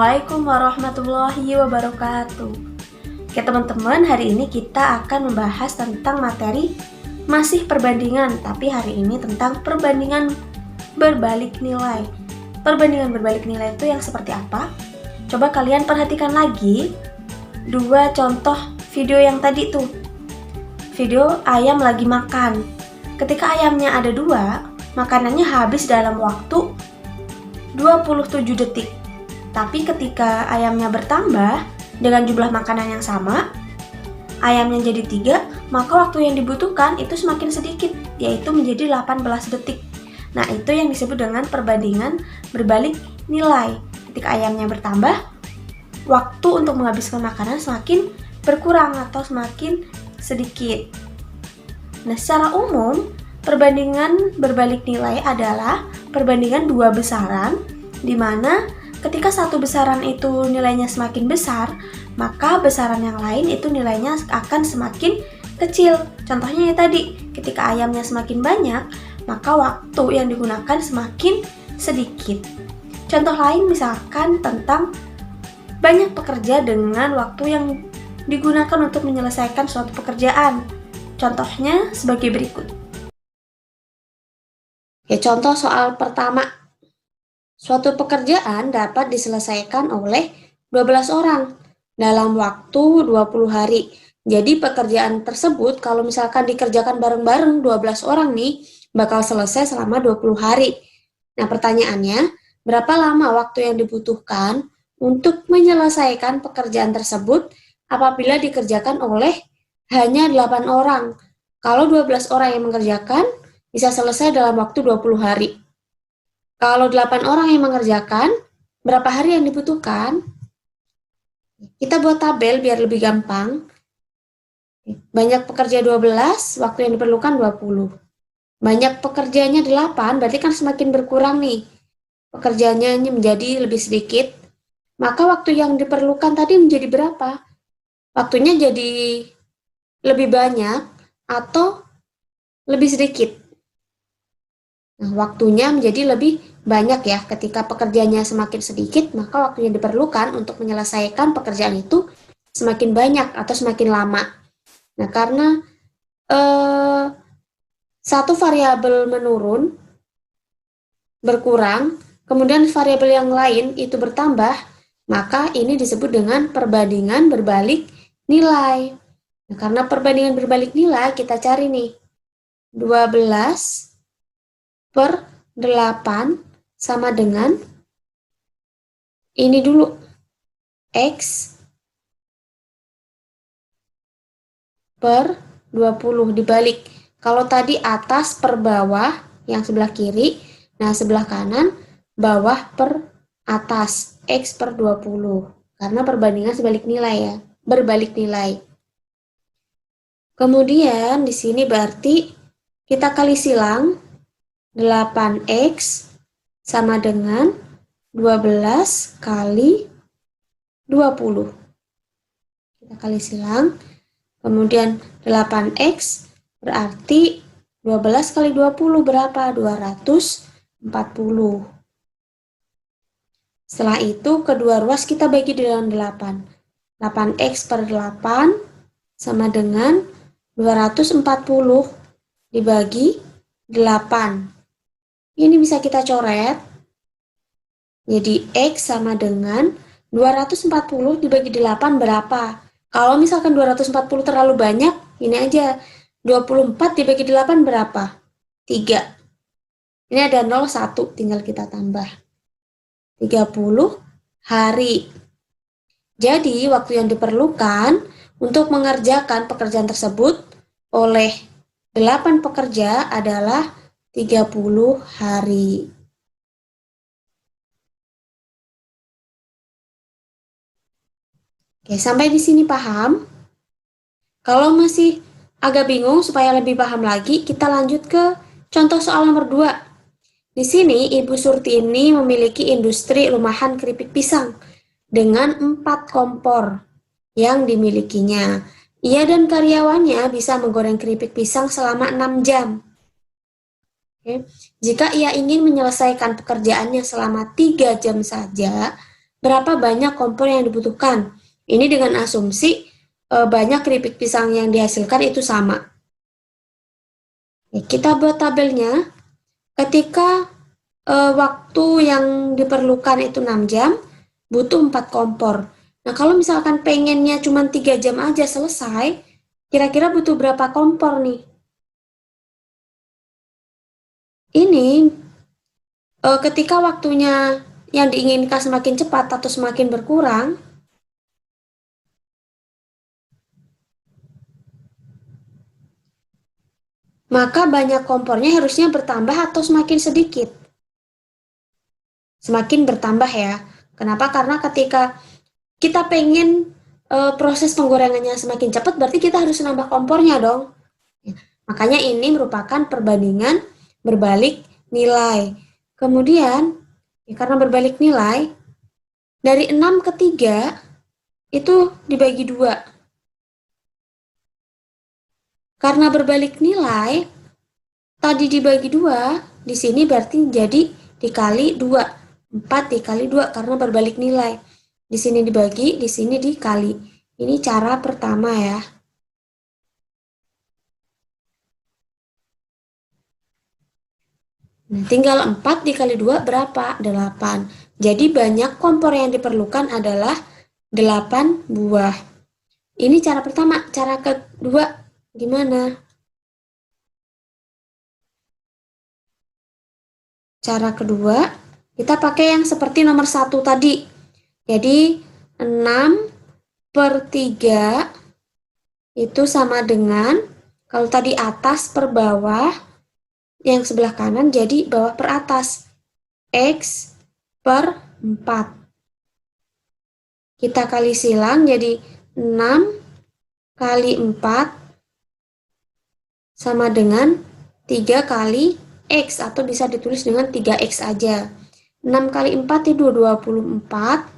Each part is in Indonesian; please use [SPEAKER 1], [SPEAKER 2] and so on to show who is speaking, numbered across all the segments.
[SPEAKER 1] Assalamualaikum warahmatullahi wabarakatuh. Oke teman-teman, hari ini kita akan membahas tentang materi masih perbandingan, tapi hari ini tentang perbandingan berbalik nilai. Perbandingan berbalik nilai itu yang seperti apa? Coba kalian perhatikan lagi dua contoh video yang tadi tuh. Video ayam lagi makan. Ketika ayamnya ada dua, makanannya habis dalam waktu 27 detik. Tapi ketika ayamnya bertambah dengan jumlah makanan yang sama, ayamnya jadi 3, maka waktu yang dibutuhkan itu semakin sedikit, yaitu menjadi 18 detik. Nah, itu yang disebut dengan perbandingan berbalik nilai. Ketika ayamnya bertambah, waktu untuk menghabiskan makanan semakin berkurang atau semakin sedikit. Nah, secara umum, perbandingan berbalik nilai adalah perbandingan dua besaran, di mana ketika satu besaran itu nilainya semakin besar, maka besaran yang lain itu nilainya akan semakin kecil. Contohnya ya tadi, ketika ayamnya semakin banyak, maka waktu yang digunakan semakin sedikit. Contoh lain misalkan tentang banyak pekerja dengan waktu yang digunakan untuk menyelesaikan suatu pekerjaan. Contohnya sebagai berikut. Ya, contoh soal pertama. Suatu pekerjaan dapat diselesaikan oleh 12 orang dalam waktu 20 hari. Jadi pekerjaan tersebut kalau misalkan dikerjakan bareng-bareng 12 orang nih, bakal selesai selama 20 hari. Nah, pertanyaannya, berapa lama waktu yang dibutuhkan untuk menyelesaikan pekerjaan tersebut apabila dikerjakan oleh hanya 8 orang? Kalau 12 orang yang mengerjakan, bisa selesai dalam waktu 20 hari. Kalau 8 orang yang mengerjakan, berapa hari yang dibutuhkan? Kita buat tabel biar lebih gampang. Banyak pekerja 12, waktu yang diperlukan 20. Banyak pekerjanya 8, berarti kan semakin berkurang nih. Pekerjaannya menjadi lebih sedikit. Maka waktu yang diperlukan tadi menjadi berapa? Waktunya jadi lebih banyak atau lebih sedikit? Nah, waktunya menjadi lebih banyak ya. Ketika pekerjaannya semakin sedikit, maka waktu yang diperlukan untuk menyelesaikan pekerjaan itu semakin banyak atau semakin lama. Nah, karena satu variabel menurun, berkurang, kemudian variabel yang lain itu bertambah, maka ini disebut dengan perbandingan berbalik nilai. Nah, karena perbandingan berbalik nilai, kita cari nih, 12 per 8 sama dengan ini dulu, X per 20 dibalik. Kalau tadi atas per bawah, yang sebelah kiri, nah sebelah kanan, bawah per atas, X per 20. Karena perbandingan sebalik nilai ya, berbalik nilai. Kemudian di sini berarti kita kali silang, 8X sama dengan 12 kali 20. Kita kali silang, kemudian 8X berarti 12 kali 20 berapa? 240. Setelah itu, kedua ruas kita bagi dengan 8. 8X per 8 sama dengan 240 dibagi 8. Ini bisa kita coret. Jadi X sama dengan 240 dibagi 8 berapa? Kalau misalkan 240 terlalu banyak, ini aja. 24 dibagi 8 berapa? 3. Ini ada 0, 1, tinggal kita tambah. 30 hari. Jadi, waktu yang diperlukan untuk mengerjakan pekerjaan tersebut oleh 8 pekerja adalah 30 hari. Oke, sampai di sini paham? Kalau masih agak bingung supaya lebih paham lagi, kita lanjut ke contoh soal nomor 2. Di sini Ibu Surti ini memiliki industri rumahan keripik pisang dengan 4 kompor yang dimilikinya. Ia dan karyawannya bisa menggoreng keripik pisang selama 6 jam. Jika ia ingin menyelesaikan pekerjaannya selama 3 jam saja, berapa banyak kompor yang dibutuhkan. Ini dengan asumsi banyak keripik pisang yang dihasilkan itu sama. Kita buat tabelnya. Ketika waktu yang diperlukan itu 6 jam, butuh 4 kompor. Nah, kalau misalkan pengennya cuma 3 jam aja selesai, kira-kira butuh berapa kompor nih? Ini ketika waktunya yang diinginkan semakin cepat atau semakin berkurang, maka banyak kompornya harusnya bertambah atau semakin sedikit. Semakin bertambah ya. Kenapa? Karena ketika kita pengen proses penggorengannya semakin cepat, berarti kita harus nambah kompornya dong. Makanya ini merupakan perbandingan berbalik nilai. Kemudian, ya karena berbalik nilai, dari 6 ke 3 itu dibagi 2. Karena berbalik nilai, tadi dibagi 2, di sini berarti jadi dikali 2. 4 dikali 2 karena berbalik nilai. Di sini dibagi, di sini dikali. Ini cara pertama ya. Nah, tinggal 4 dikali 2 berapa? 8. Jadi banyak kompor yang diperlukan adalah 8 buah. Ini cara pertama. Cara kedua gimana? Cara kedua, kita pakai yang seperti nomor 1 tadi. Jadi 6 per 3 itu sama dengan, kalau tadi atas per bawah, yang sebelah kanan jadi bawah per atas. X per 4. Kita kali silang jadi 6 kali 4 sama dengan 3 kali X, atau bisa ditulis dengan 3X aja. 6 kali 4 itu 24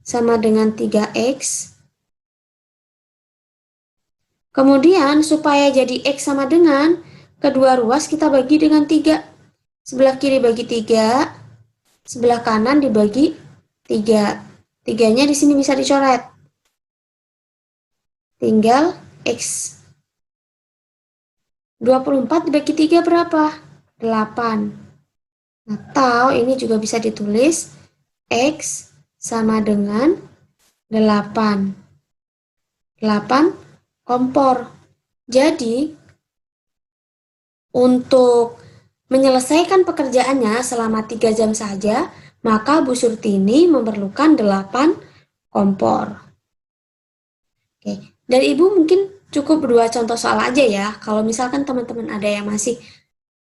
[SPEAKER 1] sama dengan 3X. Kemudian supaya jadi X sama dengan, kedua ruas kita bagi dengan 3. Sebelah kiri bagi 3, sebelah kanan dibagi 3. 3-nya di sini bisa dicoret. Tinggal X. 24 dibagi 3 berapa? 8. Atau ini juga bisa ditulis X sama dengan 8. 8 kompor. Jadi, untuk menyelesaikan pekerjaannya selama 3 jam saja, maka Bu Surtini memerlukan 8 kompor. Oke, dari Ibu mungkin cukup 2 contoh soal aja ya. Kalau misalkan teman-teman ada yang masih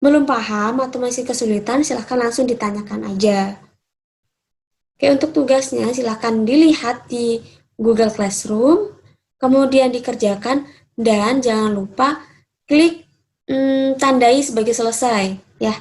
[SPEAKER 1] belum paham atau masih kesulitan, silahkan langsung ditanyakan aja. Oke, untuk tugasnya silahkan dilihat di Google Classroom, kemudian dikerjakan, dan jangan lupa klik tandai sebagai selesai ya.